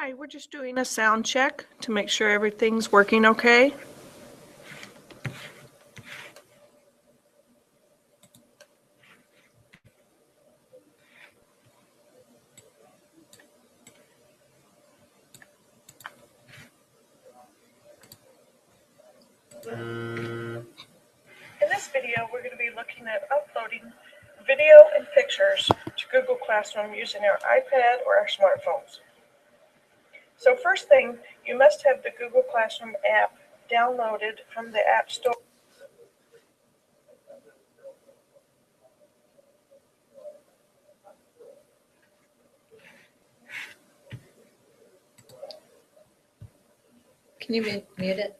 Hi, we're just doing a sound check to make sure everything's working okay. In this video, we're going to be looking at uploading video and pictures to Google Classroom using our iPad or our smartphones. So first thing, you must have the Google Classroom app downloaded from the App Store. Can you mute it?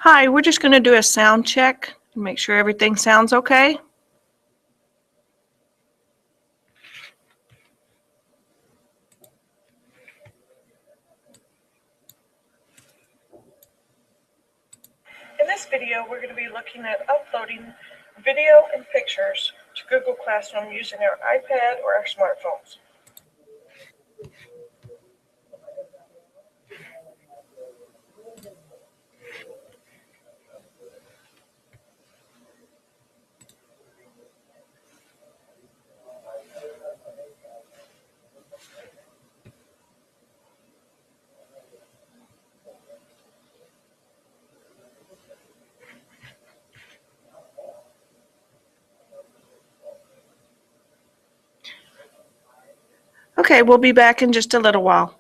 Hi, we're just going to do a sound check and make sure everything sounds okay. In this video, we're going to be looking at uploading video and pictures to Google Classroom using our iPad or our smartphones. Okay, we'll be back in just a little while.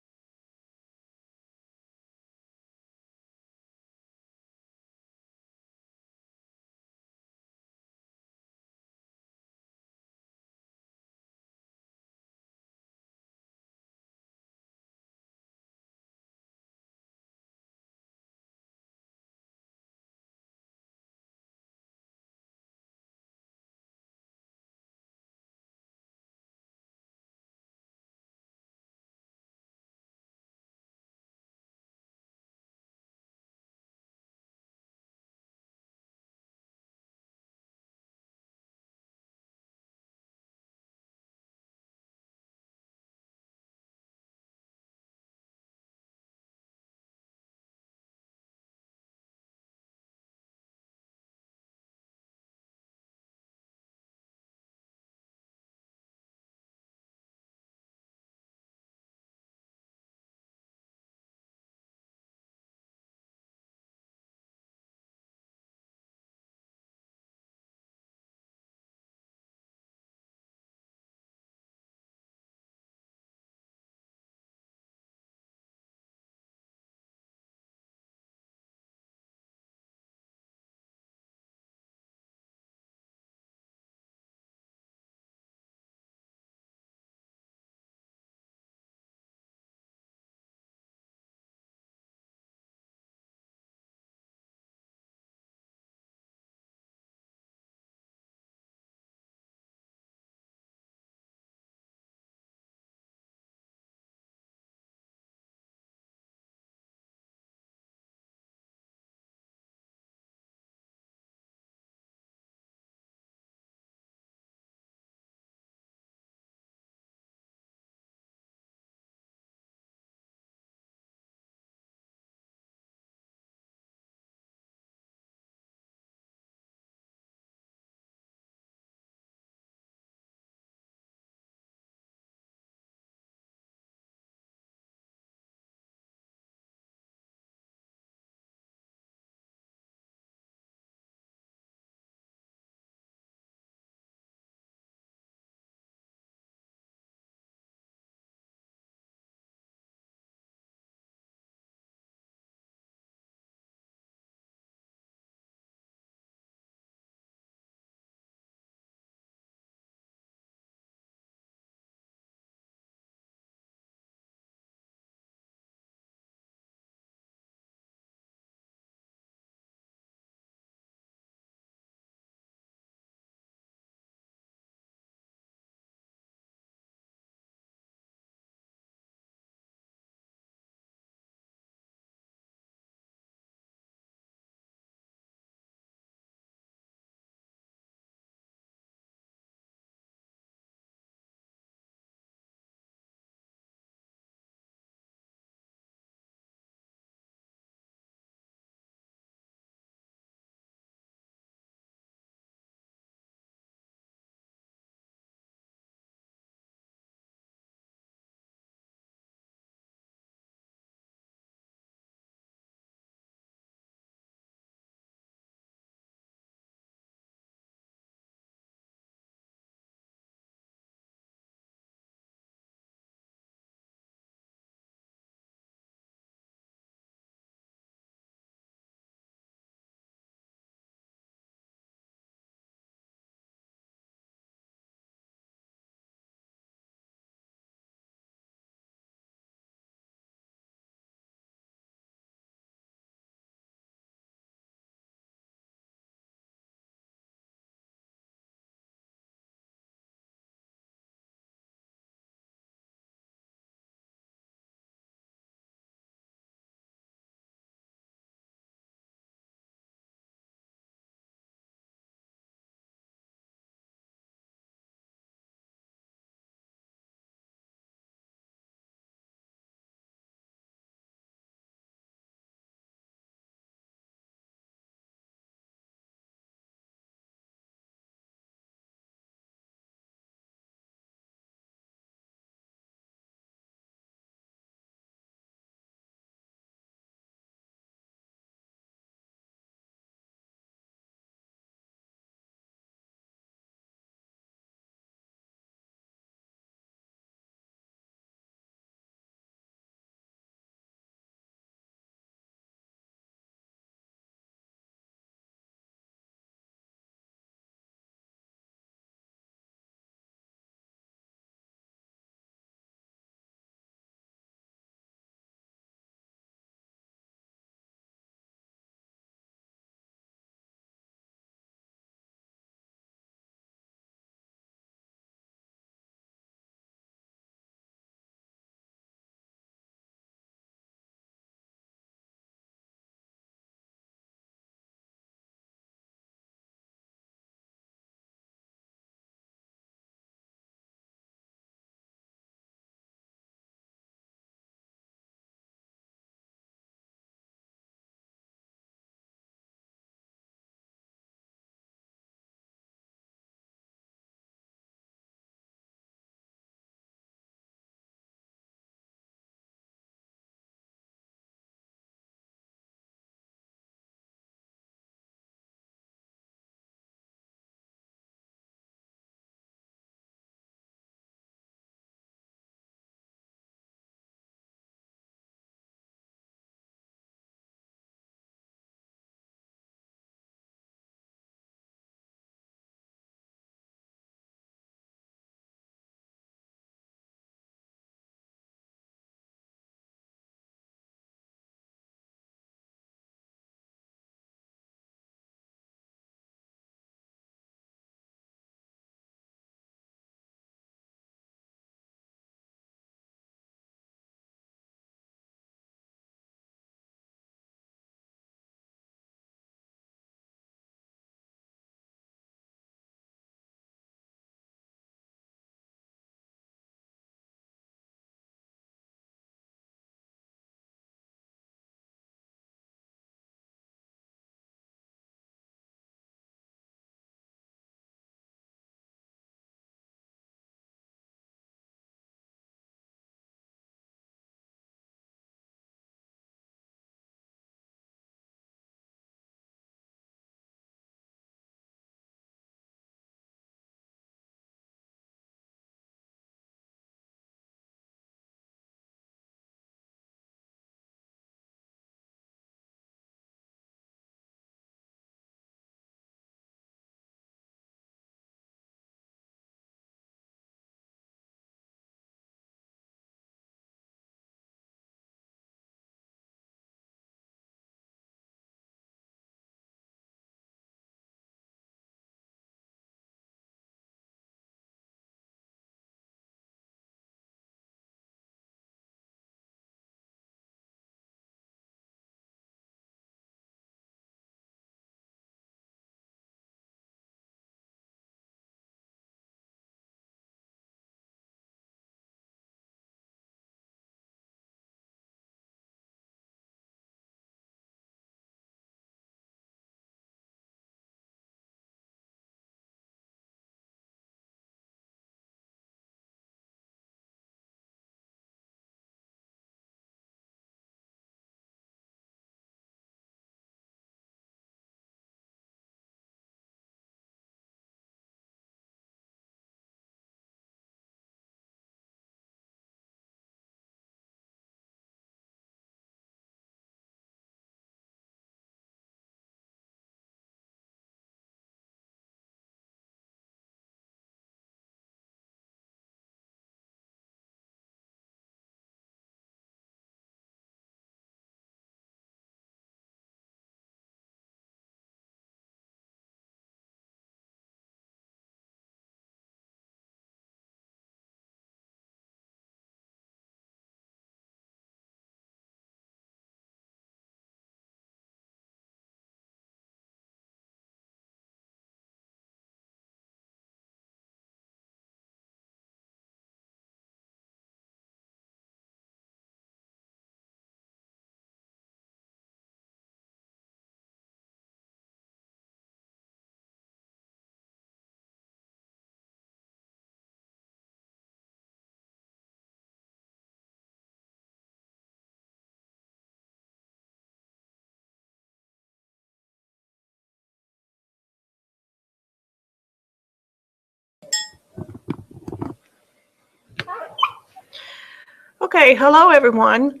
Okay, hello everyone.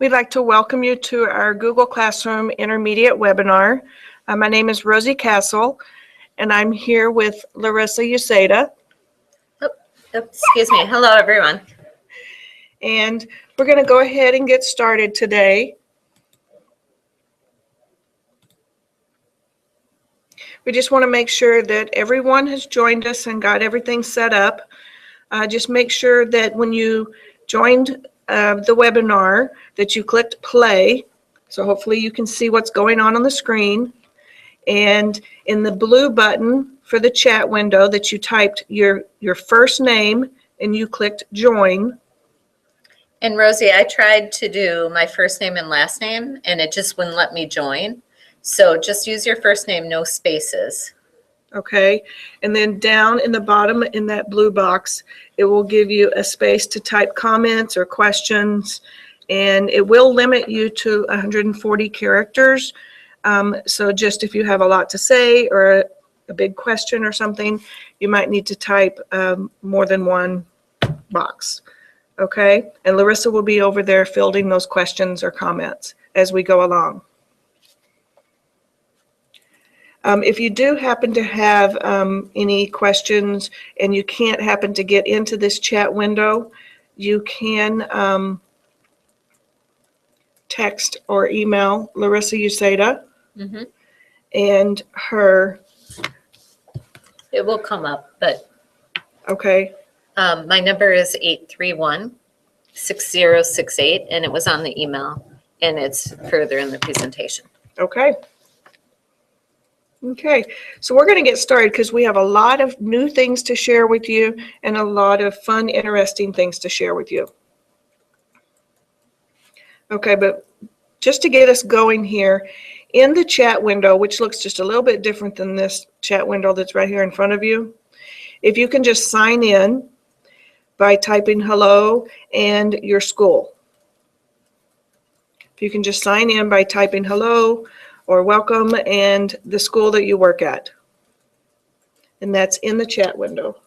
We'd like to welcome you to our Google Classroom Intermediate webinar. My name is Rosie Castle, and I'm here with Larissa Uceda. Excuse me. Hello, everyone. And we're going to go ahead and get started today. We just want to make sure that everyone has joined us and got everything set up. Just make sure that when you joined the webinar that you clicked play. So hopefully you can see what's going on the screen. And in the blue button for the chat window that you typed your first name and you clicked join. And Rosie, I tried to do my first name and last name, and it just wouldn't let me join. So just use your first name, no spaces. Okay, and then down in the bottom in that blue box, it will give you a space to type comments or questions, and it will limit you to 140 characters. So just if you have a lot to say or a big question or something, you might need to type more than one box. Okay, and Larissa will be over there fielding those questions or comments as we go along. If you do happen to have any questions and you can't happen to get into this chat window, you can text or email Larissa Uceda and her. It will come up, but Okay. My number is 831-6068, and it was on the email, and it's further in the presentation. Okay. Okay, so we're going to get started because we have a lot of new things to share with you and a lot of fun, interesting things to share with you. Okay, but just to get us going here, in the chat window, which looks just a little bit different than this chat window that's right here in front of you, if you can just sign in by typing hello and your school. If you can just sign in by typing hello or welcome and the school that you work at. And that's in the chat window.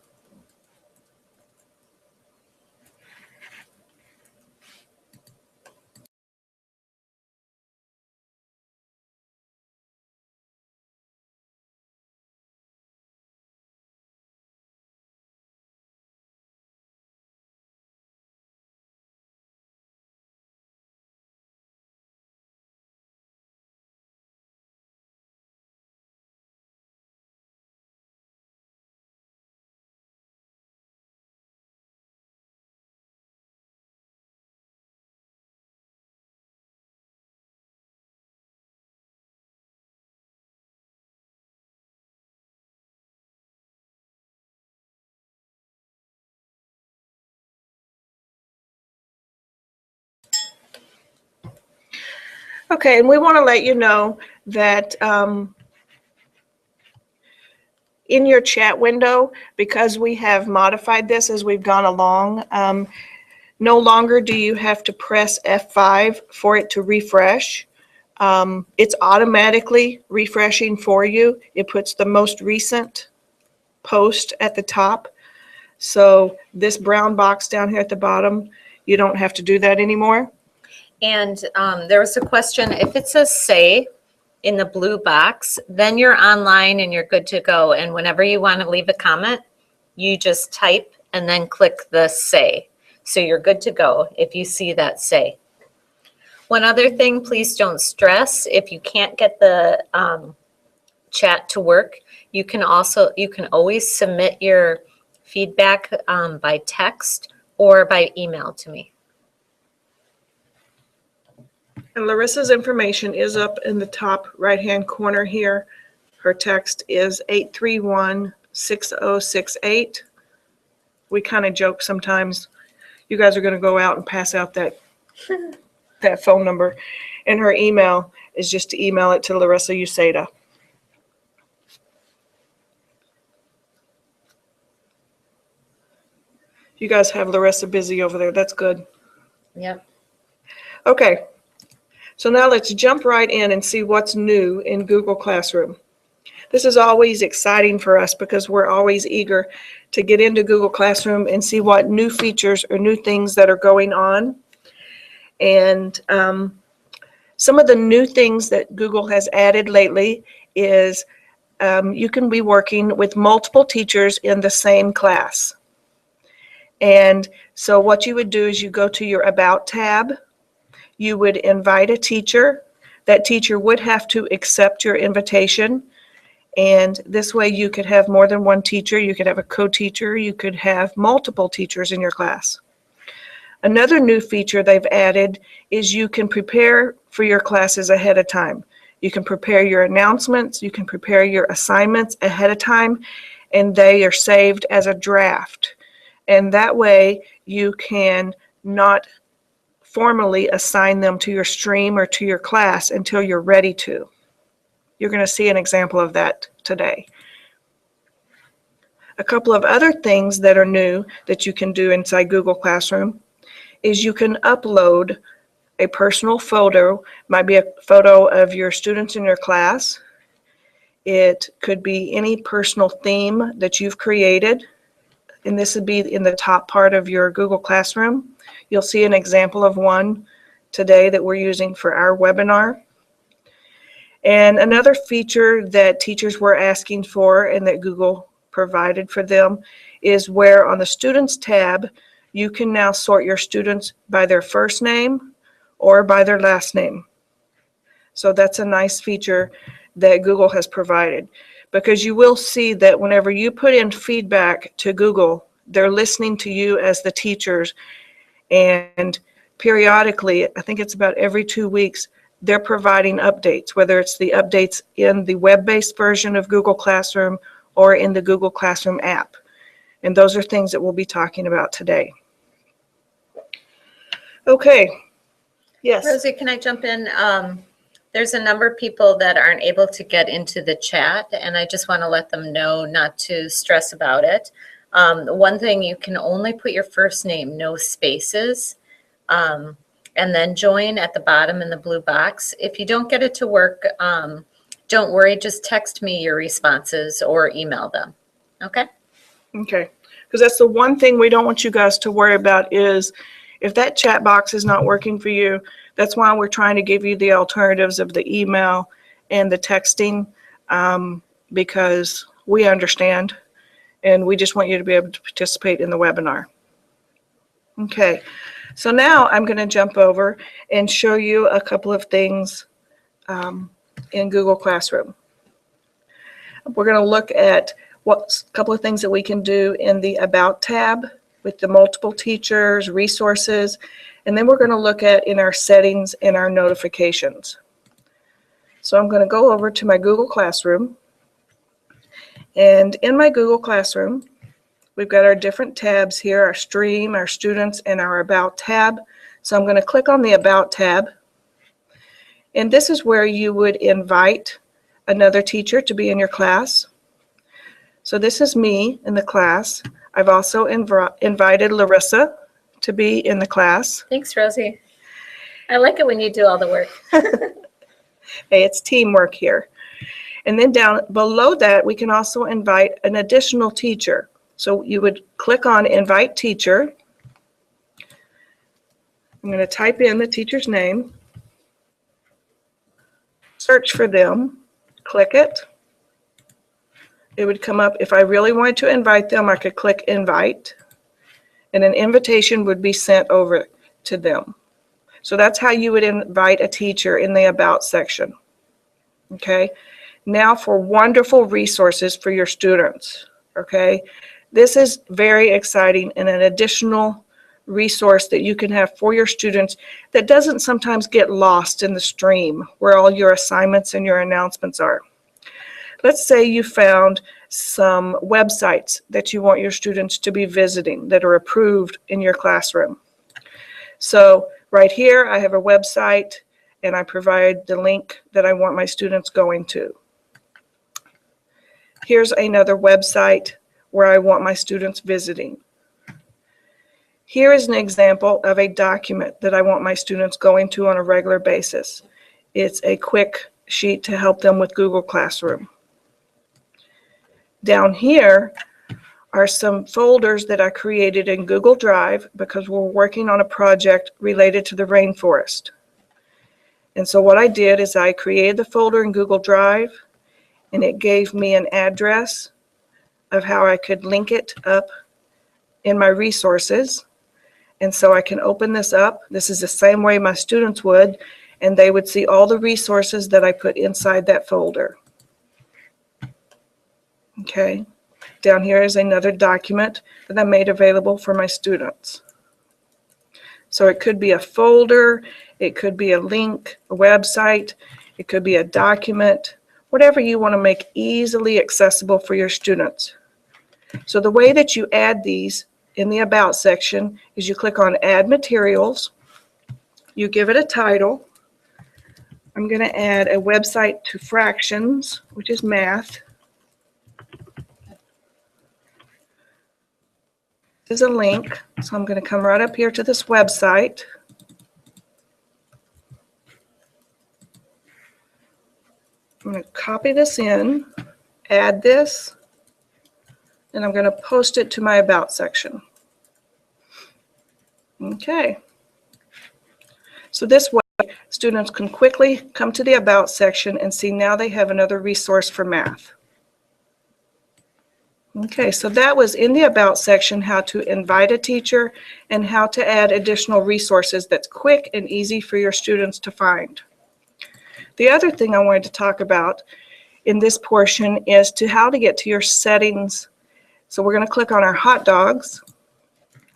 Okay, and we want to let you know that in your chat window, because we have modified this as we've gone along, no longer do you have to press F5 for it to refresh. It's automatically refreshing for you. It puts the most recent post at the top. So this brown box down here at the bottom, you don't have to do that anymore. And there was a question, if it says say in the blue box, then you're online and you're good to go. And whenever you want to leave a comment, you just type and then click the say. So you're good to go if you see that say. One other thing, please don't stress. If you can't get the chat to work, you can always submit your feedback by text or by email to me. And Larissa's information is up in the top right-hand corner here. Her text is 831-6068. We kind of joke sometimes. You guys are going to go out and pass out that phone number. And her email is just to email it to Larissa Uceda. You guys have Larissa busy over there. That's good. Yep. Okay. So now let's jump right in and see what's new in Google Classroom. This is always exciting for us because we're always eager to get into Google Classroom and see what new features or new things that are going on. And some of the new things that Google has added lately is you can be working with multiple teachers in the same class. And so what you would do is you go to your About tab, you would invite a teacher. That teacher would have to accept your invitation. And this way you could have more than one teacher. You could have a co-teacher. You could have multiple teachers in your class. Another new feature they've added is you can prepare for your classes ahead of time. You can prepare your announcements. You can prepare your assignments ahead of time, and they are saved as a draft. And that way you can not formally assign them to your stream or to your class until you're ready to. You're going to see an example of that today. A couple of other things that are new that you can do inside Google Classroom is you can upload a personal photo. Might be a photo of your students in your class. It could be any personal theme that you've created, and this would be in the top part of your Google Classroom. You'll see an example of one today that we're using for our webinar. And another feature that teachers were asking for and that Google provided for them is where on the Students tab, you can now sort your students by their first name or by their last name. So that's a nice feature that Google has provided, because you will see that whenever you put in feedback to Google, they're listening to you as the teachers, and periodically, I think it's about every 2 weeks, they're providing updates, whether it's the updates in the web-based version of Google Classroom or in the Google Classroom app. And those are things that we'll be talking about today. Okay. Yes. Rosie, can I jump in? There's a number of people that aren't able to get into the chat, and I just want to let them know not to stress about it. One thing, you can only put your first name, no spaces, and then join at the bottom in the blue box. If you don't get it to work, don't worry, just text me your responses or email them. Okay? Okay. Because that's the one thing we don't want you guys to worry about is if that chat box is not working for you. That's why we're trying to give you the alternatives of the email and the texting, because we understand and we just want you to be able to participate in the webinar. Okay, so now I'm going to jump over and show you a couple of things in Google Classroom. We're going to look at a couple of things that we can do in the About tab with the multiple teachers, resources, and then we're going to look at in our settings and our notifications. So I'm going to go over to my Google Classroom, and in my Google Classroom, we've got our different tabs here, our stream, our students, and our About tab. So I'm going to click on the About tab, and this is where you would invite another teacher to be in your class. So this is me in the class. I've also invited Larissa to be in the class. Thanks, Rosie. I like it when you do all the work. Hey, it's teamwork here. And then down below that, we can also invite an additional teacher. So you would click on Invite Teacher. I'm going to type in the teacher's name, search for them, click it. It would come up. If I really wanted to invite them, I could click Invite, and an invitation would be sent over to them. So that's how you would invite a teacher in the About section. Okay. Now for wonderful resources for your students. Okay. This is very exciting and an additional resource that you can have for your students that doesn't sometimes get lost in the stream where all your assignments and your announcements are. Let's say you found some websites that you want your students to be visiting that are approved in your classroom. So right here, I have a website and I provide the link that I want my students going to. Here's another website where I want my students visiting. Here is an example of a document that I want my students going to on a regular basis. It's a quick sheet to help them with Google Classroom. Down here are some folders that I created in Google Drive because we're working on a project related to the rainforest. And so what I did is I created the folder in Google Drive, and it gave me an address of how I could link it up in my resources. And so I can open this up. This is the same way my students would, and they would see all the resources that I put inside that folder. Okay, down here is another document that I made available for my students. So it could be a folder, it could be a link, a website, it could be a document, whatever you want to make easily accessible for your students. So the way that you add these in the About section is you click on Add Materials, you give it a title. I'm going to add a website to fractions, which is math. This is a link, so I'm going to come right up here to this website. I'm going to copy this in, add this, and I'm going to post it to my About section. Okay. So this way, students can quickly come to the About section and see now they have another resource for math. Okay, so that was in the About section, how to invite a teacher and how to add additional resources that's quick and easy for your students to find. The other thing I wanted to talk about in this portion is how to get to your settings. So we're going to click on our hot dogs.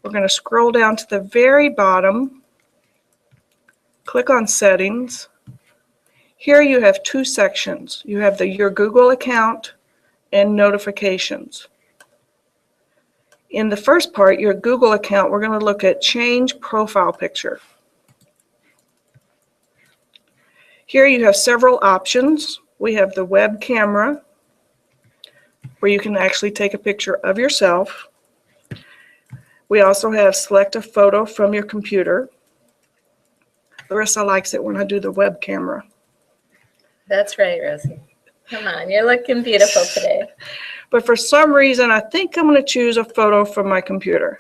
We're going to scroll down to the very bottom, click on settings. Here you have two sections. You have your Google account and notifications. In the first part, your Google account, we're going to look at change profile picture. Here you have several options. We have the web camera, where you can actually take a picture of yourself. We also have select a photo from your computer. Larissa likes it when I do the web camera. That's right, Rosie. Come on, you're looking beautiful today. But for some reason, I think I'm going to choose a photo from my computer.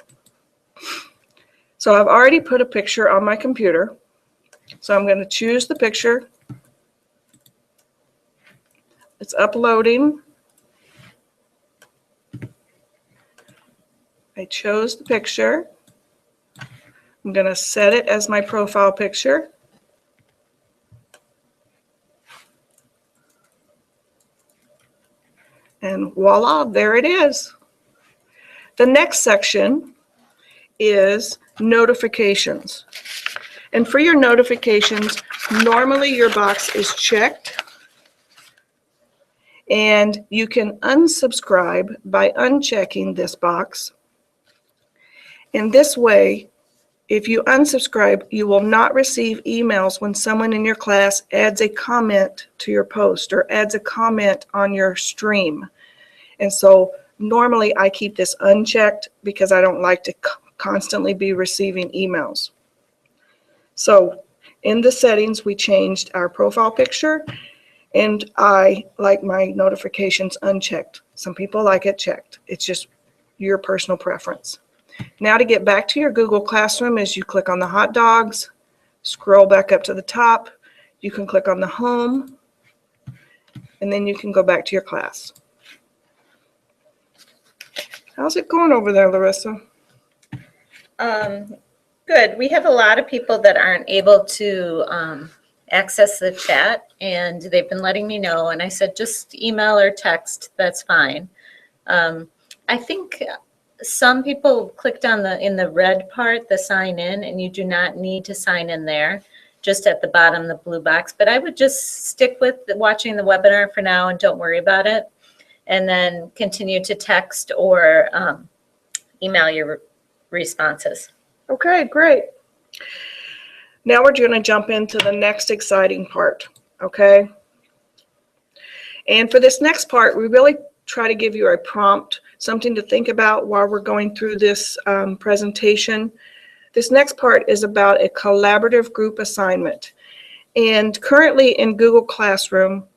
So I've already put a picture on my computer. So I'm going to choose the picture. It's uploading. I chose the picture. I'm going to set it as my profile picture. And voila, there it is. The next section is notifications. And for your notifications, normally your box is checked. And you can unsubscribe by unchecking this box. In this way, if you unsubscribe, you will not receive emails when someone in your class adds a comment to your post or adds a comment on your stream. And so normally I keep this unchecked because I don't like to constantly be receiving emails. So in the settings, we changed our profile picture, and I like my notifications unchecked. Some people like it checked. It's just your personal preference. Now to get back to your Google Classroom is you click on the hot dogs, scroll back up to the top, you can click on the home, and then you can go back to your class. How's it going over there, Larissa? Good. We have a lot of people that aren't able to access the chat, and they've been letting me know, and I said just email or text, that's fine. I think some people clicked on in the red part, the sign in, and you do not need to sign in there, just at the bottom, the blue box. But I would just stick with watching the webinar for now and don't worry about it. And then continue to text or email your responses. Okay, great. Now we're going to jump into the next exciting part, okay? And for this next part, we really try to give you a prompt, something to think about while we're going through this presentation. This next part is about a collaborative group assignment. And currently in Google Classroom,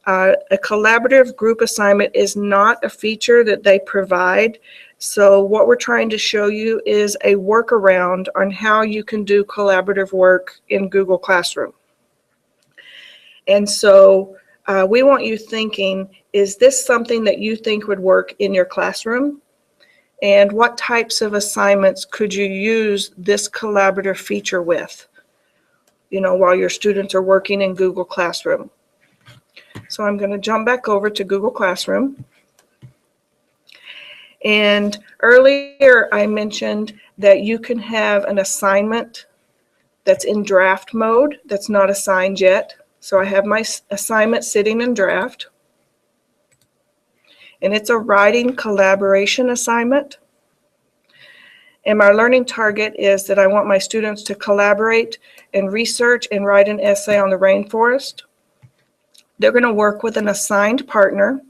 A collaborative group assignment is not a feature that they provide. So what we're trying to show you is a workaround on how you can do collaborative work in Google Classroom. And so we want you thinking, is this something that you think would work in your classroom? And what types of assignments could you use this collaborative feature with, while your students are working in Google Classroom? So I'm going to jump back over to Google Classroom. And earlier I mentioned that you can have an assignment that's in draft mode that's not assigned yet. So I have my assignment sitting in draft. And it's a writing collaboration assignment. And my learning target is that I want my students to collaborate and research and write an essay on the rainforest. They're going to work with an assigned partner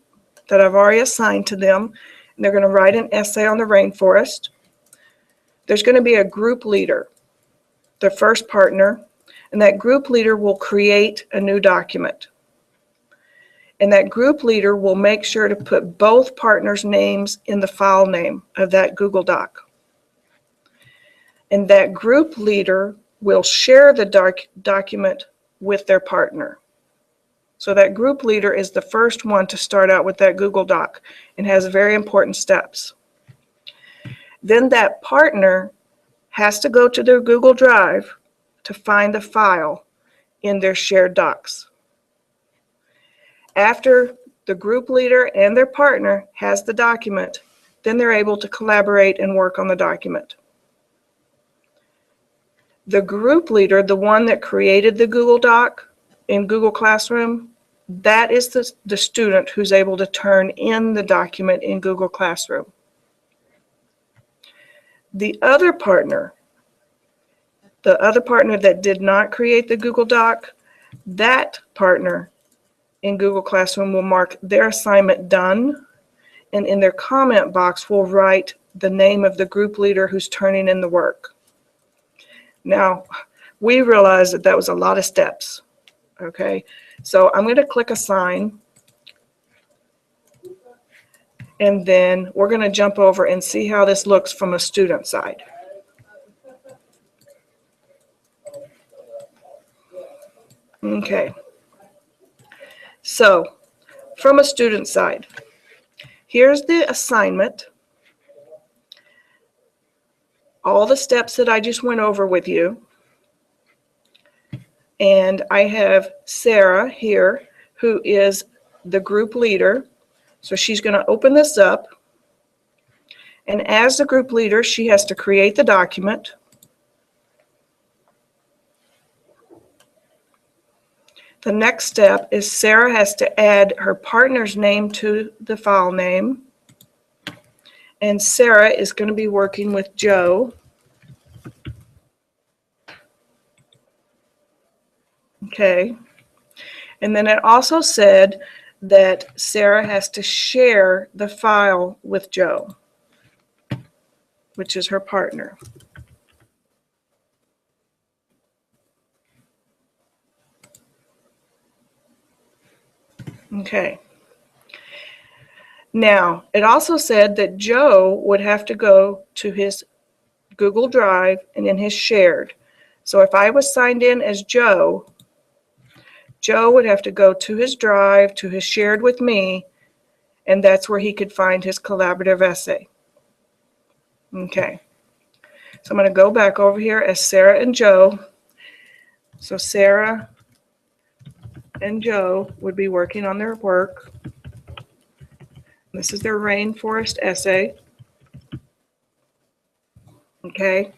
that I've already assigned to them. And they're going to write an essay on the rainforest. There's going to be a group leader, the first partner, and that group leader will create a new document. And that group leader will make sure to put both partners' names in the file name of that Google Doc. And that group leader will share the document with their partner. So that group leader is the first one to start out with that Google Doc and has very important steps. Then that partner has to go to their Google Drive to find the file in their shared docs. After the group leader and their partner has the document, then they're able to collaborate and work on the document. The group leader, the one that created the Google Doc in Google Classroom, that is the student who's able to turn in the document in Google Classroom. The other partner that did not create the Google Doc, that partner in Google Classroom will mark their assignment done, and in their comment box will write the name of the group leader who's turning in the work. Now, we realized that was a lot of steps, okay? So I'm going to click Assign, and then we're going to jump over and see how this looks from a student side. Okay. So, from a student side, here's the assignment. All the steps that I just went over with you. And I have Sarah here, who is the group leader. So she's going to open this up. And as the group leader, she has to create the document. The next step is Sarah has to add her partner's name to the file name. And Sarah is going to be working with Joe. Okay. And then it also said that Sarah has to share the file with Joe, which is her partner. Okay. Now, it also said that Joe would have to go to his Google Drive and in his shared. So if I was signed in as Joe, Joe would have to go to his drive, to his shared with me, and that's where he could find his collaborative essay. Okay. So I'm going to go back over here as Sarah and Joe. So Sarah and Joe would be working on their work. This is their rainforest essay. Okay.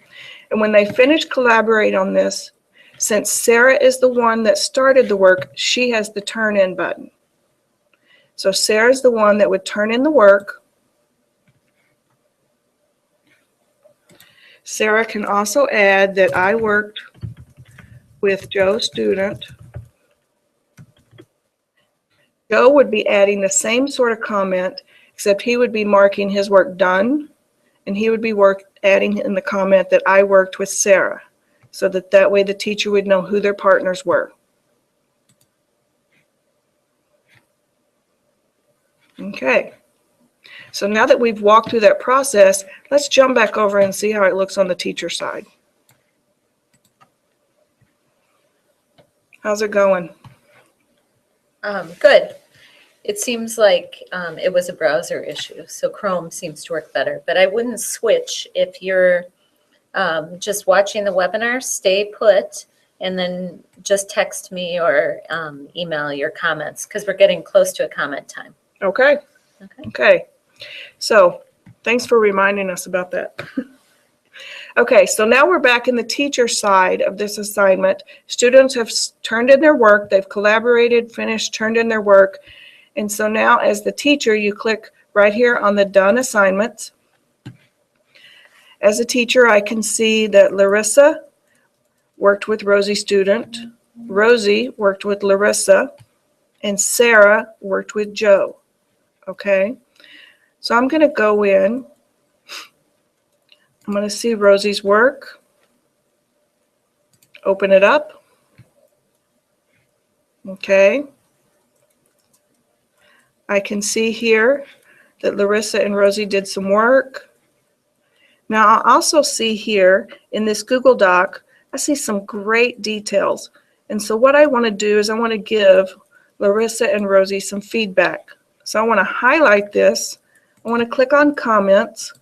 And when they finish collaborate on this, since Sarah is the one that started the work, she has the turn in button. So Sarah's the one that would turn in the work. Sarah can also add that I worked with Joe's student. Joe would be adding the same sort of comment, except he would be marking his work done, and he would be adding in the comment that I worked with Sarah, so that way the teacher would know who their partners were. Okay. So now that we've walked through that process, let's jump back over and see how it looks on the teacher side. How's it going? Good. It seems like it was a browser issue, so Chrome seems to work better. But I wouldn't switch if you're just watching the webinar. Stay put, and then just text me or email your comments because we're getting close to a comment time. Okay. Okay. Okay. So thanks for reminding us about that. Okay, so now we're back in the teacher side of this assignment. Students have turned in their work, they've collaborated, finished, turned in their work. And so now as the teacher, you click right here on the Done Assignments. As a teacher, I can see that Larissa worked with Rosie's student, Rosie worked with Larissa, and Sarah worked with Joe. Okay, so I'm going to go in. I'm going to see Rosie's work. Open it up. Okay. I can see here that Larissa and Rosie did some work. Now I'll also see here in this Google Doc, I see some great details. And so what I want to do is I want to give Larissa and Rosie some feedback. So I want to highlight this. I want to click on comments.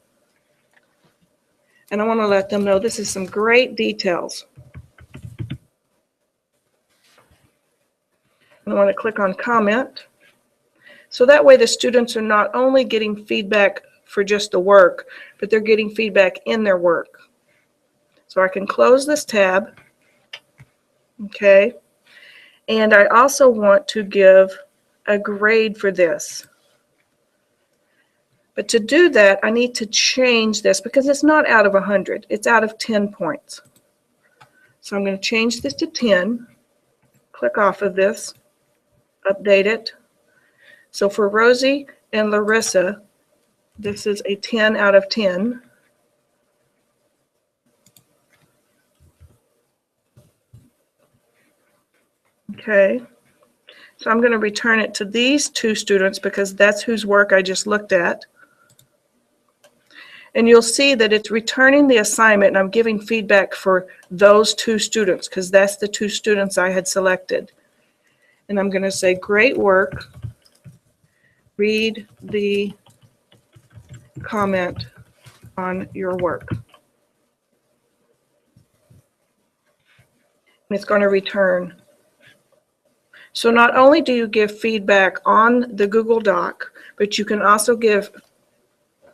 And I want to let them know this is some great details. And I want to click on comment. So that way the students are not only getting feedback for just the work, but they're getting feedback in their work. So I can close this tab. Okay. And I also want to give a grade for this. But to do that, I need to change this because it's not out of 100. It's out of 10 points. So I'm going to change this to 10. Click off of this. Update it. So for Rosie and Larissa, this is a 10 out of 10. Okay. So I'm going to return it to these two students because that's whose work I just looked at. And you'll see that it's returning the assignment, and I'm giving feedback for those two students because that's the two students I had selected. And I'm going to say, great work. Read the comment on your work. And it's going to return. So not only do you give feedback on the Google Doc, but you can also give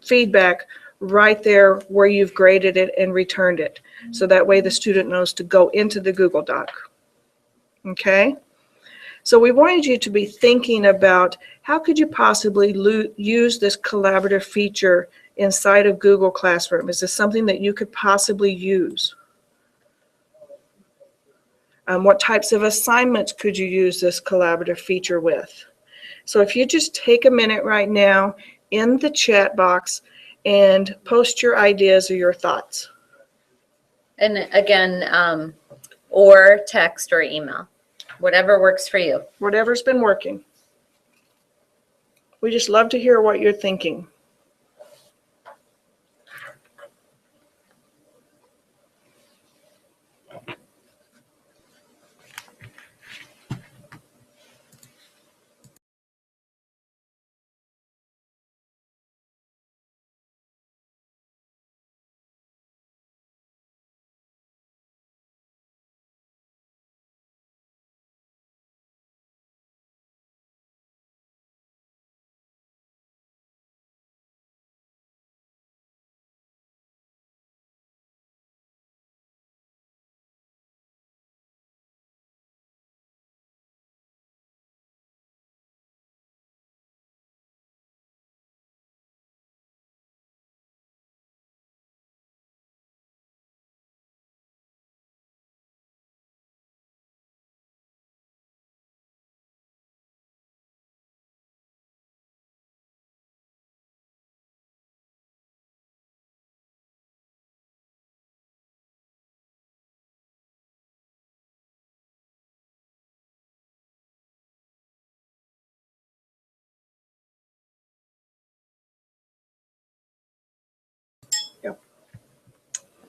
feedback right there where you've graded it and returned it. So that way the student knows to go into the Google Doc. Okay? So we wanted you to be thinking about how could you possibly use this collaborative feature inside of Google Classroom? Is this something that you could possibly use? What types of assignments could you use this collaborative feature with? So if you just take a minute right now in the chat box and post your ideas or your thoughts. And again, or text or email, whatever works for you. Whatever's been working. We just love to hear what you're thinking.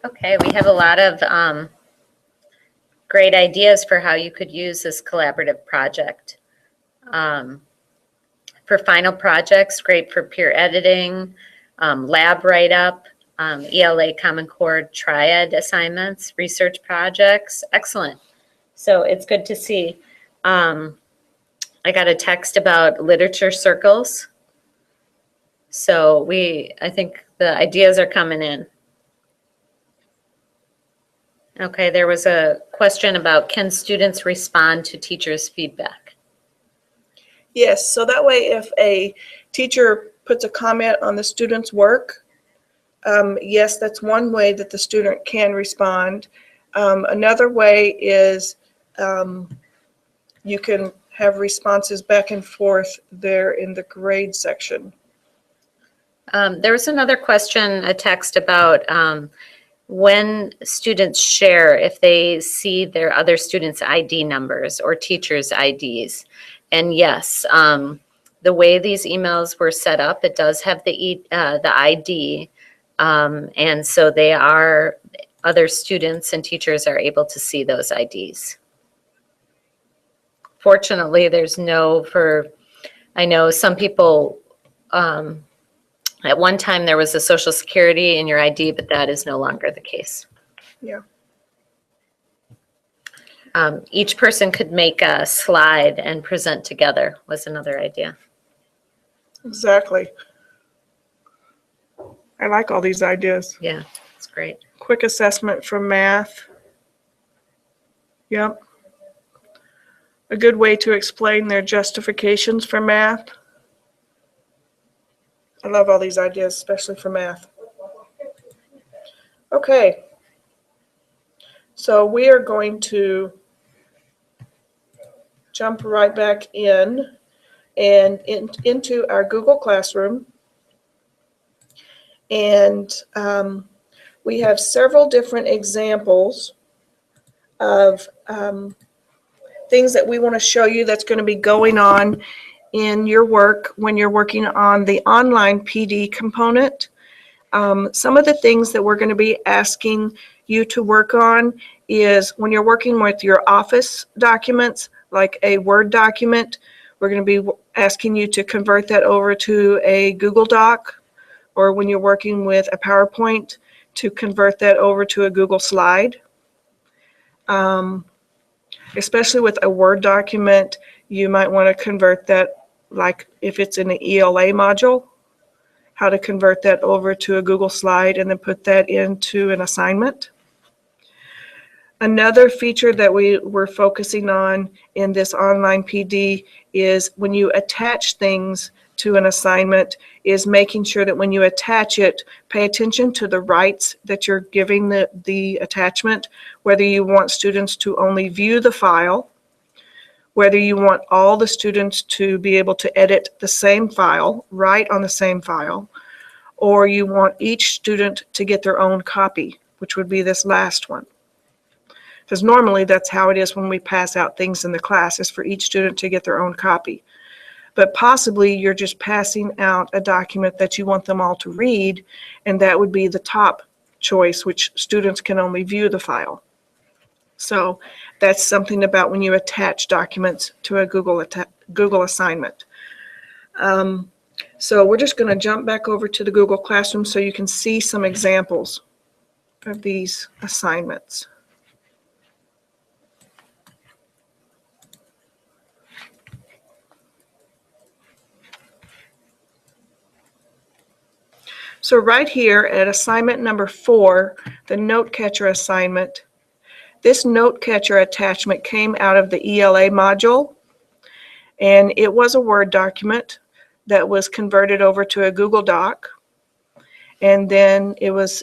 Okay, we have a lot of great ideas for how you could use this collaborative project. For final projects, great for peer editing, lab write-up, ELA Common Core triad assignments, research projects, excellent. So it's good to see. I got a text about literature circles. So I think the ideas are coming in. Okay, there was a question about, can students respond to teachers' feedback? Yes, so that way if a teacher puts a comment on the student's work, yes, that's one way that the student can respond. Another way is you can have responses back and forth there in the grade section. There was another question, a text about when students share, if they see their other students' ID numbers or teachers' IDs. And yes, the way these emails were set up, it does have the ID. And so other students and teachers are able to see those IDs. Fortunately, I know some people, at one time there was a Social Security in your ID, but that is no longer the case. Yeah. Each person could make a slide and present together was another idea. Exactly. I like all these ideas. Yeah, it's great. Quick assessment from math. Yep. A good way to explain their justifications for math. I love all these ideas, especially for math. Okay. So we are going to jump right back in and into our Google Classroom. And we have several different examples of things that we want to show you that's going to be going on in your work when you're working on the online PD component. Some of the things that we're going to be asking you to work on is when you're working with your Office documents, like a Word document, we're going to be asking you to convert that over to a Google Doc, or when you're working with a PowerPoint, to convert that over to a Google Slide. Especially with a Word document, you might want to convert that, like if it's in the ELA module, how to convert that over to a Google Slide and then put that into an assignment. Another feature that we're focusing on in this online PD is when you attach things to an assignment, is making sure that when you attach it, pay attention to the rights that you're giving the attachment, whether you want students to only view the file, whether you want all the students to be able to edit the same file, write on the same file, or you want each student to get their own copy, which would be this last one. Because normally that's how it is when we pass out things in the class, is for each student to get their own copy. But possibly you're just passing out a document that you want them all to read, and that would be the top choice, which students can only view the file. So that's something about when you attach documents to a Google assignment. So we're just going to jump back over to the Google Classroom so you can see some examples of these assignments. So right here at assignment number 4, the note catcher assignment, this note catcher attachment came out of the ELA module, and it was a Word document that was converted over to a Google Doc, and then it was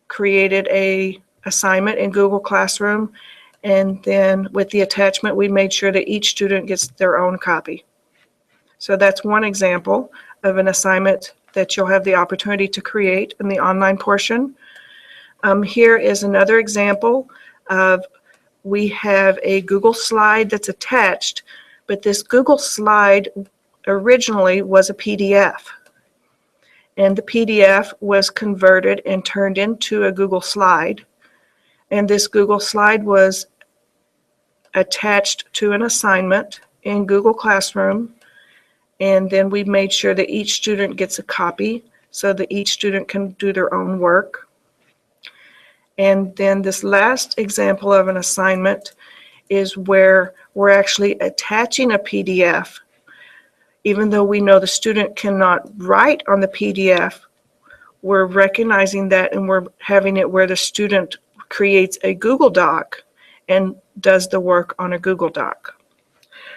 created a assignment in Google Classroom, and then with the attachment we made sure that each student gets their own copy. So that's one example of an assignment that you'll have the opportunity to create in the online portion. Here is another example of, we have a Google Slide that's attached, but this Google Slide originally was a PDF. and the PDF was converted and turned into a Google slide. And this Google slide was attached to an assignment in Google Classroom. And then we made sure that each student gets a copy so that each student can do their own work. And then this last example of an assignment is where we're actually attaching a PDF. Even though we know the student cannot write on the PDF, we're recognizing that and we're having it where the student creates a Google Doc and does the work on a Google Doc.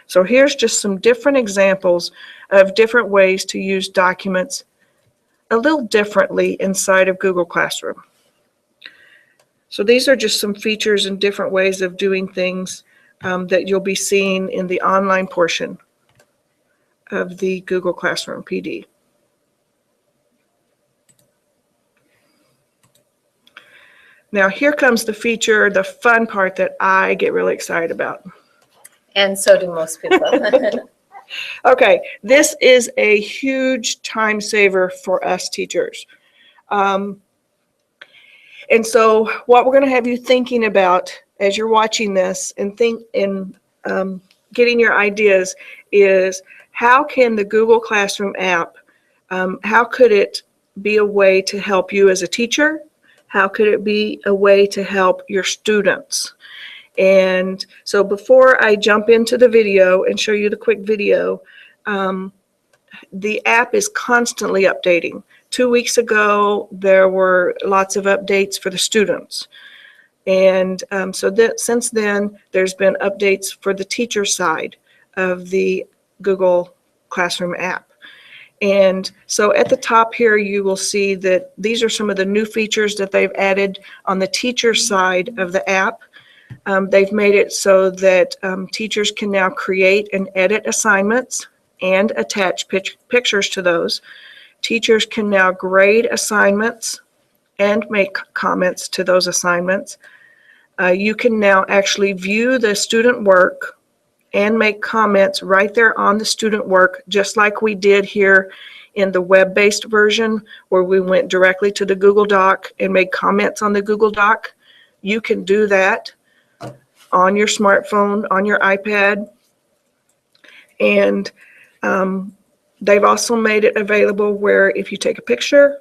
So here's just some different examples of different ways to use documents a little differently inside of Google Classroom. So these are just some features and different ways of doing things that you'll be seeing in the online portion of the Google Classroom PD. Now here comes the feature, the fun part that I get really excited about. And so do most people. Okay, this is a huge time saver for us teachers. And so what we're going to have you thinking about as you're watching this and getting your ideas is, how can the Google Classroom app, how could it be a way to help you as a teacher? How could it be a way to help your students? And so before I jump into the video and show you the quick video, the app is constantly updating. 2 weeks ago, there were lots of updates for the students. And since then, there's been updates for the teacher side of the Google Classroom app. And so at the top here, you will see that these are some of the new features that they've added on the teacher side of the app. They've made it so that teachers can now create and edit assignments and attach pictures to those. Teachers can now grade assignments and make comments to those assignments. You can now actually view the student work and make comments right there on the student work, just like we did here in the web-based version where we went directly to the Google Doc and made comments on the Google Doc. You can do that on your smartphone, on your iPad. And they've also made it available where if you take a picture,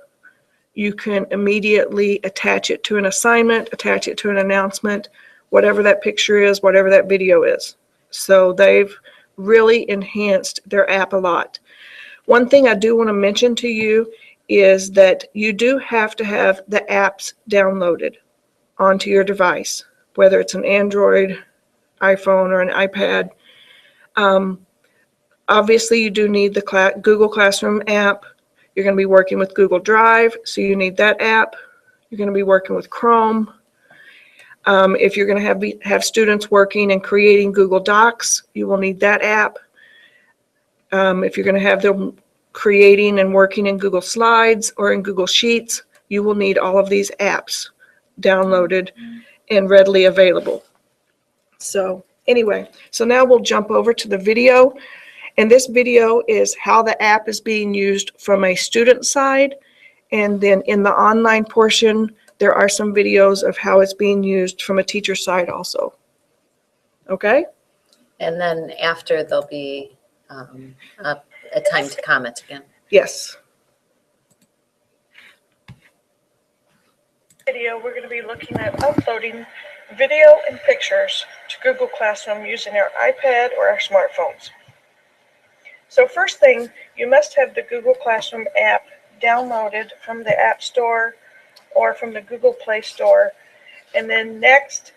you can immediately attach it to an assignment, attach it to an announcement, whatever that picture is, whatever that video is. So they've really enhanced their app a lot. One thing I do want to mention to you is that you do have to have the apps downloaded onto your device, whether it's an Android, iPhone, or an iPad. Obviously, you do need the Google Classroom app. You're going to be working with Google Drive, so you need that app. You're going to be working with Chrome. If you're going to have students working and creating Google Docs, you will need that app. If you're going to have them creating and working in Google Slides or in Google Sheets, you will need all of these apps downloaded and readily available. So anyway, so now we'll jump over to the video. And this video is how the app is being used from a student side. And then in the online portion, there are some videos of how it's being used from a teacher side also. Okay? And then after, there'll be a time to comment again. Yes. Video, we're going to be looking at uploading video and pictures to Google Classroom using our iPad or our smartphones. So first thing, you must have the Google Classroom app downloaded from the App Store or from the Google Play Store. And then next,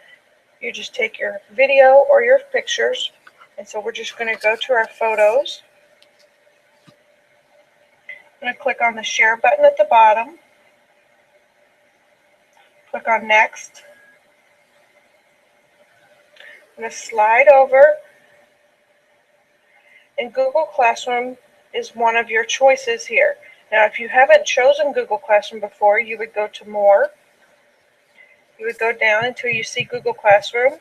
you just take your video or your pictures. And so we're just going to go to our photos. I'm going to click on the share button at the bottom. Click on next. I'm going to slide over. And Google Classroom is one of your choices here. Now, if you haven't chosen Google Classroom before, you would go to More. You would go down until you see Google Classroom.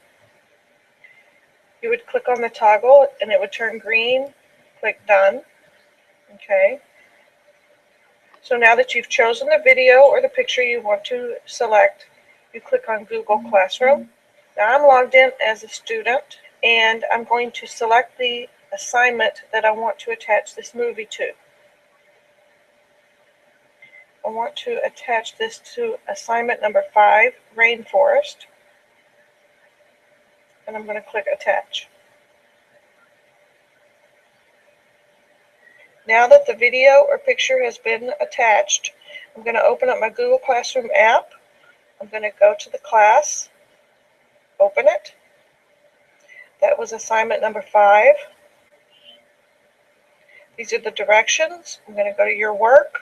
You would click on the toggle and it would turn green. Click Done. Okay. So now that you've chosen the video or the picture you want to select, you click on Google Classroom. Now I'm logged in as a student, and I'm going to select the assignment that I want to attach this movie to. I want to attach this to assignment number 5, Rainforest, and I'm going to click Attach. Now that the video or picture has been attached, I'm going to open up my Google Classroom app. I'm going to go to the class, open it. That was assignment number 5. These are the directions. I'm going to go to your work.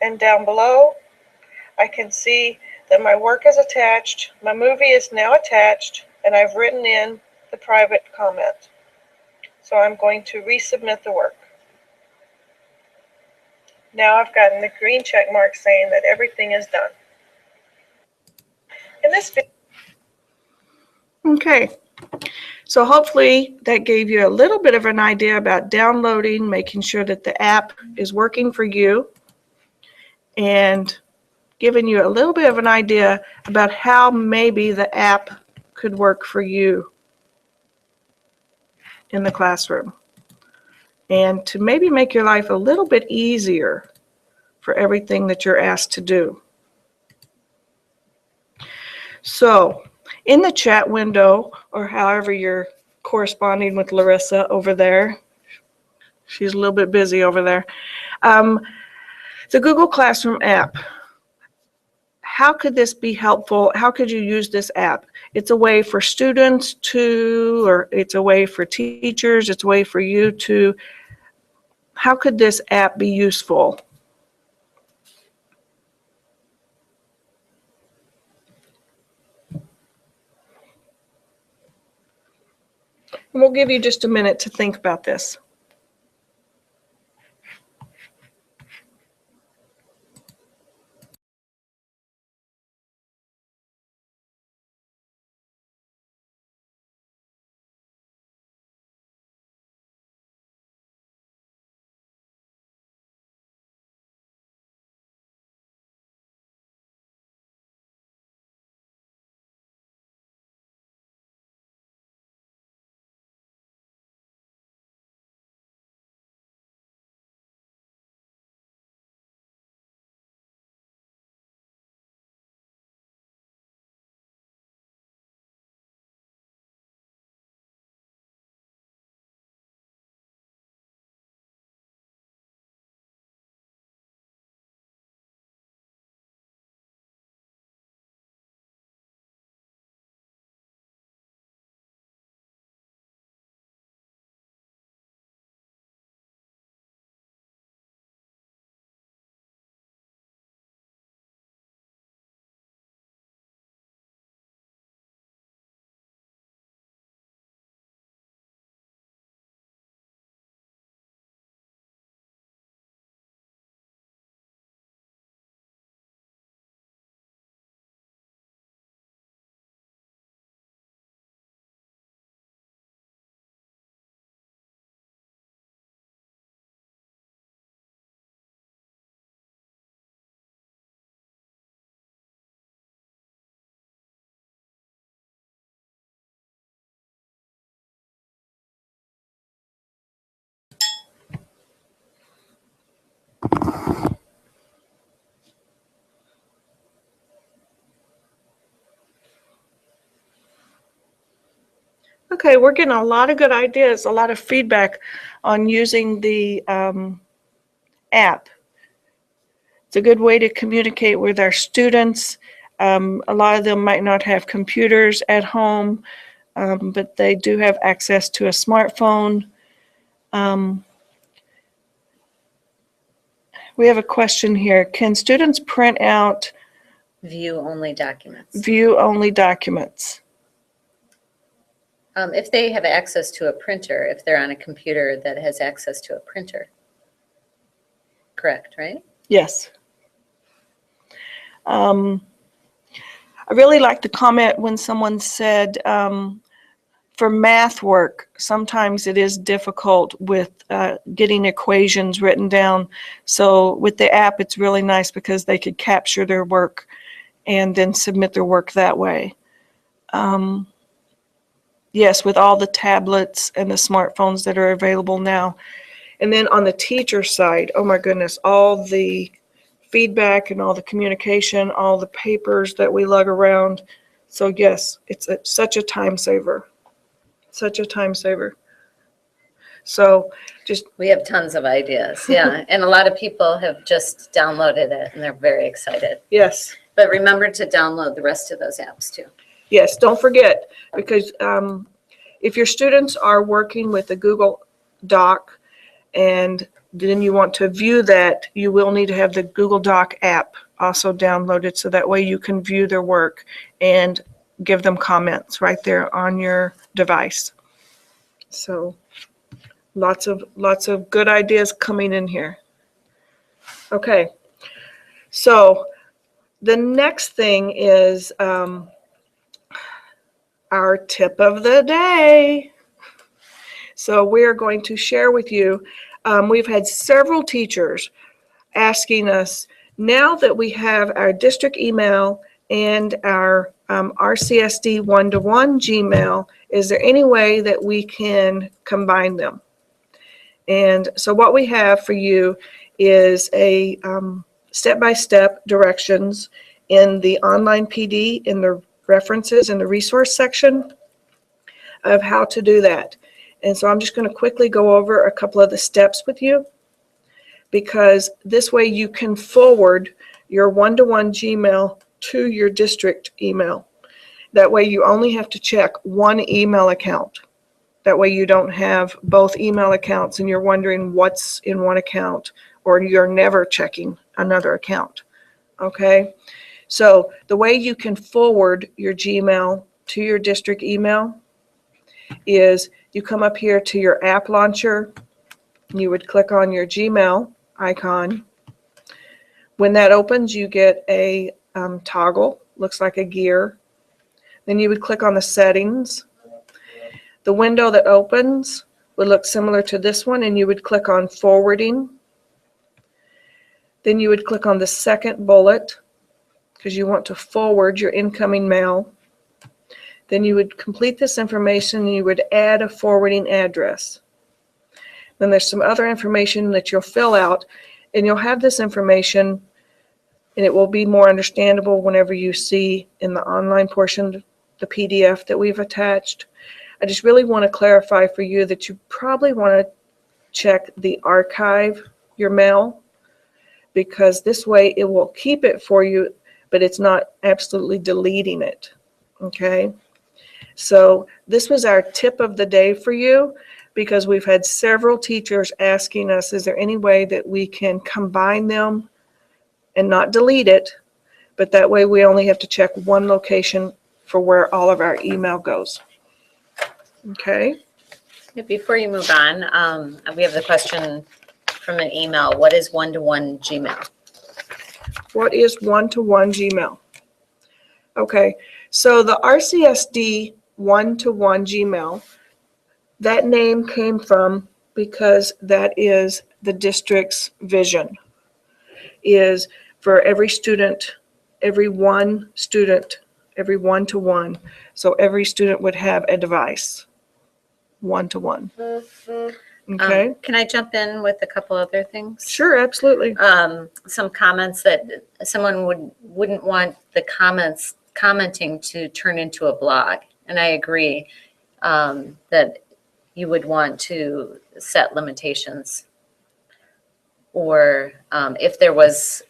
And down below, I can see that my work is attached, my movie is now attached, and I've written in the private comment. So I'm going to resubmit the work. Now I've gotten the green check mark saying that everything is done. In this video, Okay, so hopefully that gave you a little bit of an idea about downloading, making sure that the app is working for you, and giving you a little bit of an idea about how maybe the app could work for you in the classroom, and to maybe make your life a little bit easier for everything that you're asked to do. So in the chat window, or however you're corresponding with Larissa over there, she's a little bit busy over there, the Google Classroom app. How could this be helpful? How could you use this app? It's a way for students to, or it's a way for teachers, it's a way for you to, how could this app be useful? And we'll give you just a minute to think about this. Okay, we're getting a lot of good ideas, a lot of feedback on using the app. It's a good way to communicate with our students. A lot of them might not have computers at home, but they do have access to a smartphone. We have a question here. Can students print out View-only documents. view-only documents? If they have access to a printer, if they're on a computer that has access to a printer. Correct, right? Yes. I really like the comment when someone said for math work, sometimes it is difficult with getting equations written down. So with the app, it's really nice because they could capture their work and then submit their work that way. Yes, with all the tablets and the smartphones that are available now. And then on the teacher side, oh my goodness, all the feedback and all the communication, all the papers that we lug around. So yes, it's such a time saver. Such a time saver. So just, We have tons of ideas, yeah. And a lot of people have just downloaded it and they're very excited. yes, But remember to download the rest of those apps too. yes, don't forget, because if your students are working with a Google Doc and then you want to view that, you will need to have the Google Doc app also downloaded so that way you can view their work and give them comments right there on your device. So lots of good ideas coming in here. Okay, so the next thing is our tip of the day. So we're going to share with you, we've had several teachers asking us, now that we have our district email and our RCSD one-to-one Gmail, is there any way that we can combine them? And so what we have for you is a step-by-step directions in the online PD, in the references in the resource section of how to do that. And so I'm just going to quickly go over a couple of the steps with you, because this way you can forward your one-to-one Gmail to your district email. That way you only have to check one email account. That way you don't have both email accounts and you're wondering what's in one account, or you're never checking another account. Okay? So the way you can forward your Gmail to your district email is you come up here to your app launcher, you would click on your Gmail icon. When that opens, you get a toggle, looks like a gear. Then you would click on the settings. The window that opens would look similar to this one, and you would click on forwarding. Then you would click on the second bullet because you want to forward your incoming mail. Then you would complete this information and you would add a forwarding address. Then there's some other information that you'll fill out, and you'll have this information, and it will be more understandable whenever you see in the online portion the PDF that we've attached. I just really want to clarify for you that you probably want to check the archive your mail, because this way it will keep it for you, but it's not absolutely deleting it. Okay? So this was our tip of the day for you, because we've had several teachers asking us, is there any way that we can combine them and not delete it, but that way we only have to check one location for where all of our email goes. Okay? Before you move on, we have the question from an email. What is one-to-one Gmail? What is one-to-one Gmail? Okay, so the RCSD one-to-one Gmail, that name came from, because that is the district's vision, is for every student, every one student, every one-to-one. So every student would have a device, one-to-one. Okay? Can I jump in with a couple other things? Sure, absolutely. Some comments that someone wouldn't want the commenting to turn into a blog. And I agree that you would want to set limitations, or if there was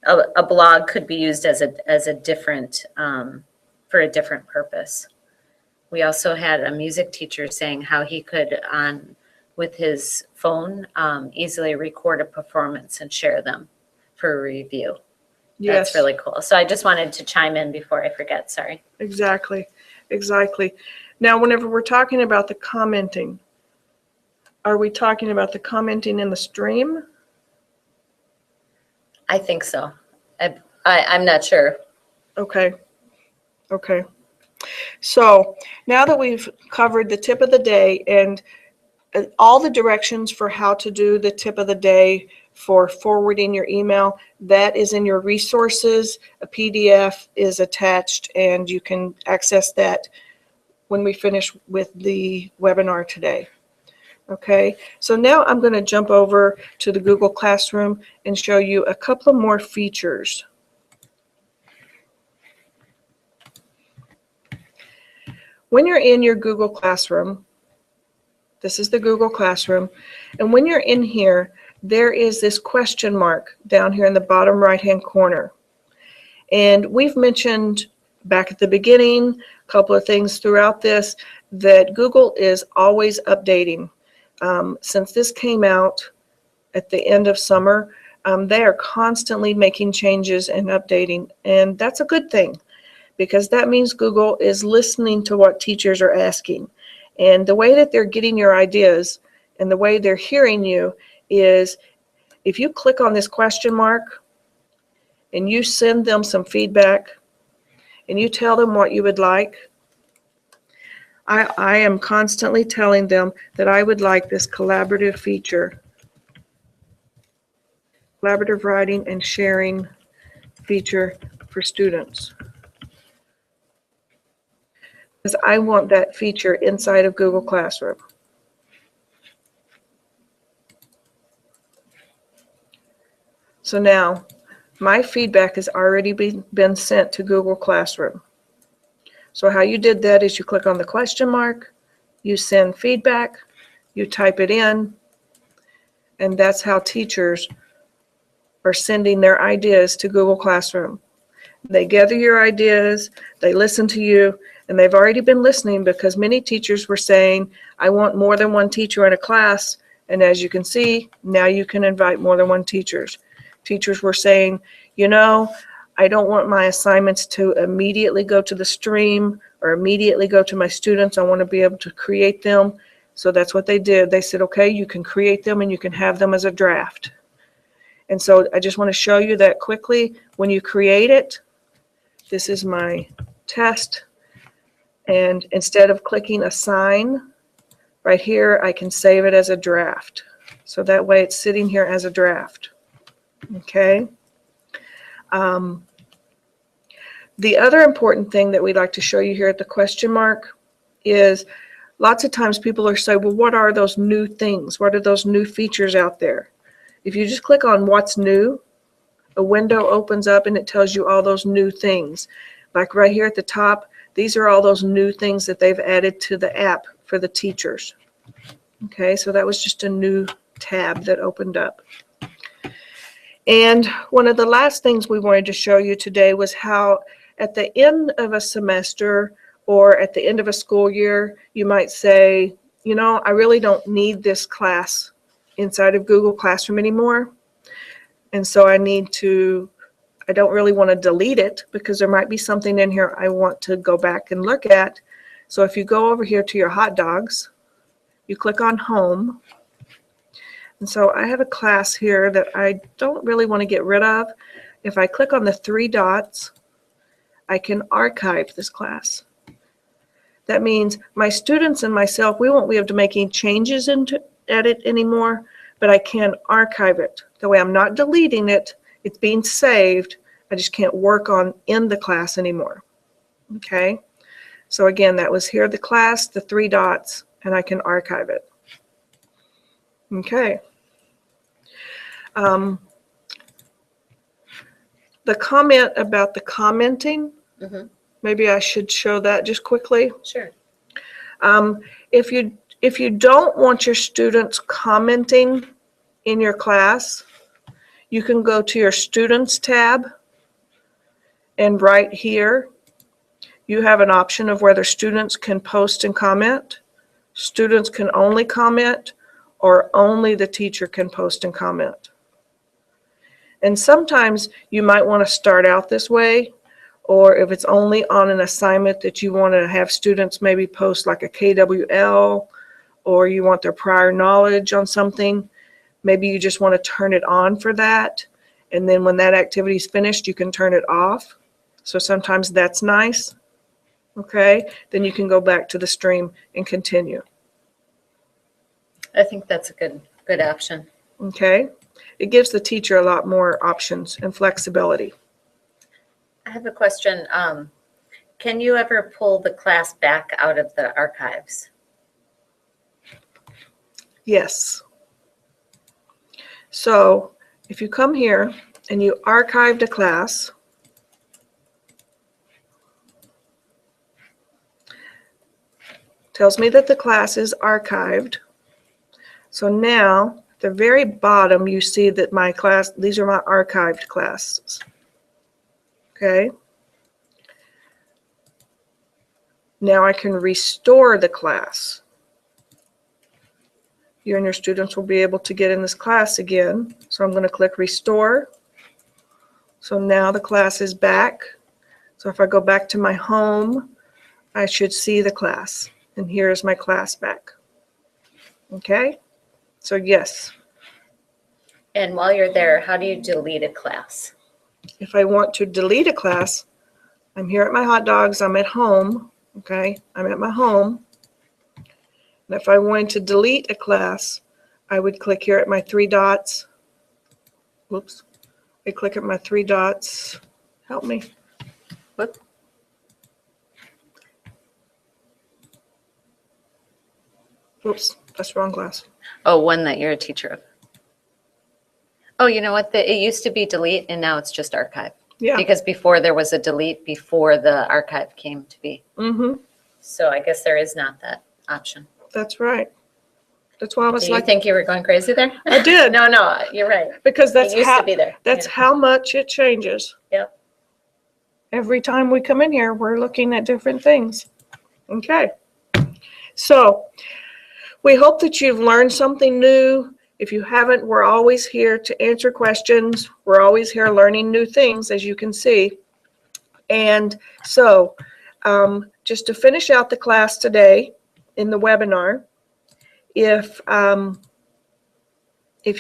a blog could be used as a different for a different purpose. We also had a music teacher saying how he could with his phone easily record a performance and share them for a review. Yes. That's really cool. So I just wanted to chime in before I forget. Sorry. Exactly. Now, whenever we're talking about the commenting, are we talking about the commenting in the stream? I think so. I'm not sure. Okay. So now that we've covered the tip of the day and all the directions for how to do the tip of the day for forwarding your email, that is in your resources. A PDF is attached and you can access that when we finish with the webinar today. Okay, so now I'm going to jump over to the Google Classroom and show you a couple of more features. When you're in your Google Classroom, this is the Google Classroom, and when you're in here, there is this question mark down here in the bottom right-hand corner. And we've mentioned back at the beginning, a couple of things throughout this, that Google is always updating. Since this came out at the end of summer, they are constantly making changes and updating, and that's a good thing because that means Google is listening to what teachers are asking. And the way that they're getting your ideas and the way they're hearing you is if you click on this question mark and you send them some feedback and you tell them what you would like, I am constantly telling them that I would like this collaborative feature, collaborative writing and sharing feature for students. Because I want that feature inside of Google Classroom. So now my feedback has already been sent to Google Classroom. So how you did that is you click on the question mark, you send feedback, you type it in, and that's how teachers are sending their ideas to Google Classroom. They gather your ideas, they listen to you, and they've already been listening because many teachers were saying, I want more than one teacher in a class, and as you can see, now you can invite more than one teachers. Teachers were saying, you know, I don't want my assignments to immediately go to the stream or immediately go to my students. I want to be able to create them. So that's what they did. They said, okay, you can create them and you can have them as a draft. And so I just want to show you that quickly. When you create it, this is my test. And instead of clicking assign, right here, I can save it as a draft. So that way it's sitting here as a draft. Okay. The other important thing that we'd like to show you here at the question mark is lots of times people are saying, well, what are those new things? What are those new features out there? If you just click on what's new, a window opens up and it tells you all those new things. Like right here at the top, these are all those new things that they've added to the app for the teachers. Okay, so that was just a new tab that opened up. And one of the last things we wanted to show you today was how at the end of a semester or at the end of a school year, you might say, you know, I really don't need this class inside of Google Classroom anymore. And so I don't really want to delete it because there might be something in here I want to go back and look at. So if you go over here to your hot dogs, you click on home. And so I have a class here that I don't really want to get rid of. If I click on the three dots, I can archive this class. That means my students and myself, we won't be able to make any changes at it anymore, but I can archive it. That way I'm not deleting it, it's being saved. I just can't work on in the class anymore. Okay, so again, that was here the class, the three dots, and I can archive it. Okay. The comment about the commenting, maybe I should show that just quickly. Sure. If you don't want your students commenting in your class, you can go to your Students tab, and right here you have an option of whether students can post and comment, students can only comment, or only the teacher can post and comment. And sometimes you might want to start out this way, or if it's only on an assignment that you want to have students maybe post like a KWL, or you want their prior knowledge on something, maybe you just want to turn it on for that. And then when that activity is finished, you can turn it off. So sometimes that's nice. okay, then you can go back to the stream and continue, I think that's a good option. okay? It gives the teacher a lot more options and flexibility. I have a question. Can you ever pull the class back out of the archives? Yes. So if you come here and you archived a class, tells me that the class is archived. So now, at the very bottom, you see that my class, these are my archived classes. Okay? Now I can restore the class. You and your students will be able to get in this class again. So I'm going to click Restore. So now the class is back. So if I go back to my home, I should see the class. And here's my class back. Okay? So yes, And while you're there, how do you delete a class? if I want to delete a class, I'm here at my hot dogs, I'm at home, okay? I'm at my home. And if I wanted to delete a class, I would click here at my three dots. Whoops. I click at my three dots. Help me. Whoop. Whoops, that's the wrong class. Oh, one that you're a teacher of. Oh, you know what? It used to be delete and now it's just archive. Yeah. Because before there was a delete before the archive came to be. Mm-hmm. So I guess there is not that option. That's right. That's why I was Do you like, think you were going crazy there? I did. No, you're right. because that's It used how to be there. that's Yeah. how much it changes. Yep. Every time we come in here, we're looking at different things. Okay. So we hope that you've learned something new. If you haven't, we're always here to answer questions. We're always here learning new things, as you can see. And so just to finish out the class today in the webinar, if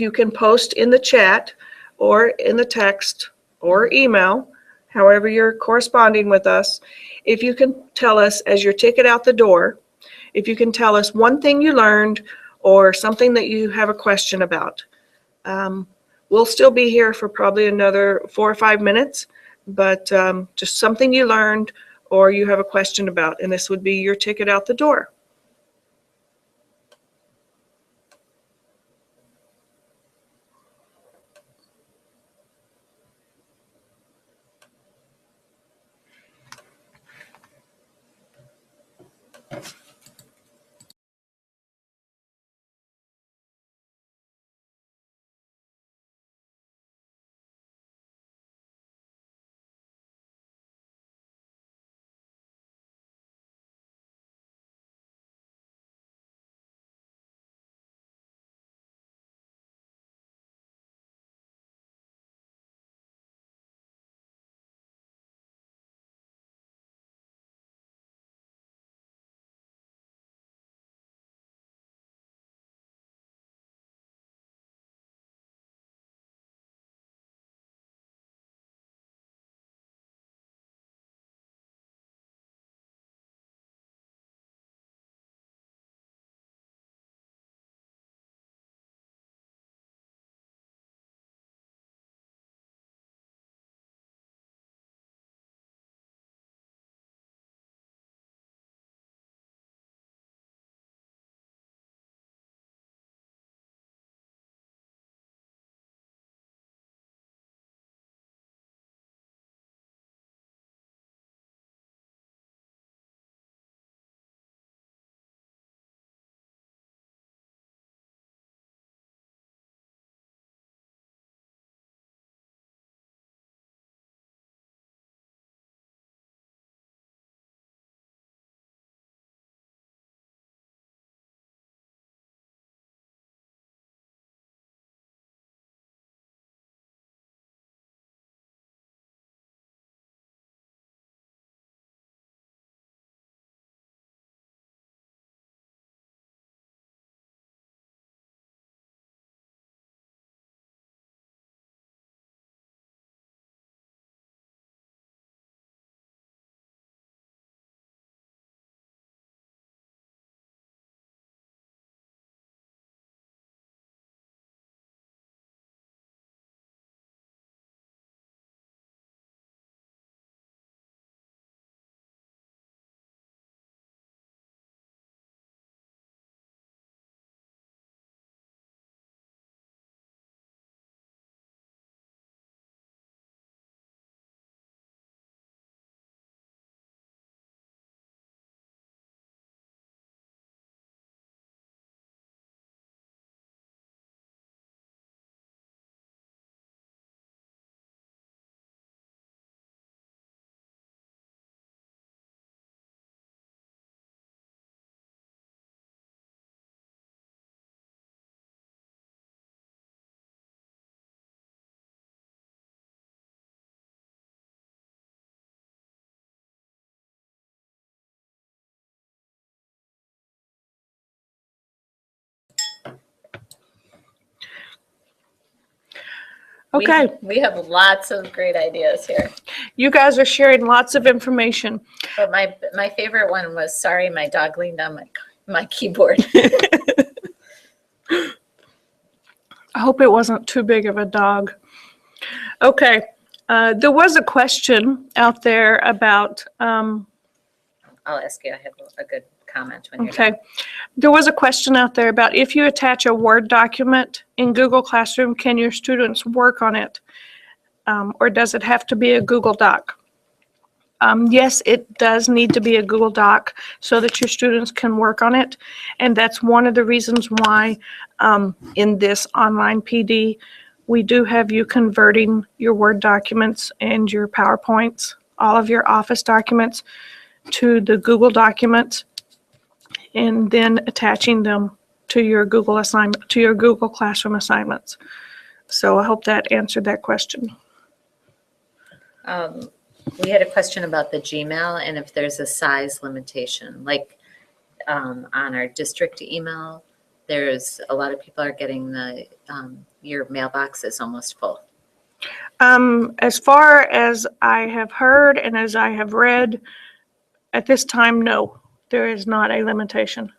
you can post in the chat or in the text or email, however you're corresponding with us, if you can tell us as your ticket out the door, if you can tell us one thing you learned or something that you have a question about. We'll still be here for probably another 4 or 5 minutes, but just something you learned or you have a question about, and this would be your ticket out the door. Okay, We have lots of great ideas here. you guys are sharing lots of information. But my favorite one was, sorry, my dog leaned on my keyboard. I hope it wasn't too big of a dog. Okay, there was a question out there about, I'll ask you. I have a good comment when you're done. okay. There was a question out there about if you attach a Word document in Google Classroom, can your students work on it? Or does it have to be a Google Doc? Yes, it does need to be a Google Doc so that your students can work on it. And that's one of the reasons why in this online PD, we do have you converting your Word documents and your PowerPoints, all of your Office documents to the Google documents, and then attaching them to your Google assignment, to your Google Classroom assignments. So I hope that answered that question. We had a question about the Gmail and if there's a size limitation, like on our district email, there's a lot of people are getting the, your mailbox is almost full. As far as I have heard and as I have read, at this time, no, there is not a limitation.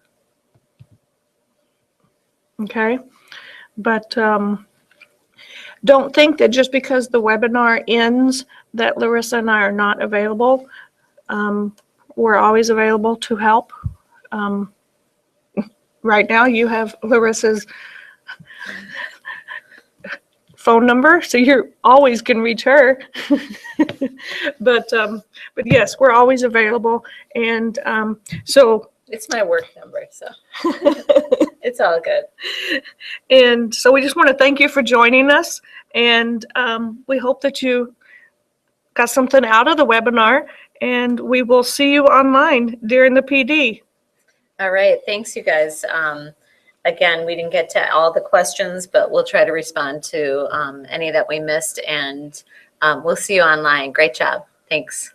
Okay, but don't think that just because the webinar ends that Larissa and I are not available. We're always available to help. Right now you have Larissa's phone number, so you always can reach her. But yes, we're always available. And so It's my work number, so it's all good. And so we just want to thank you for joining us. And we hope that you got something out of the webinar. And we will see you online during the PD. All right, thanks you guys. Again, we didn't get to all the questions, but we'll try to respond to any that we missed, and we'll see you online. Great job. Thanks.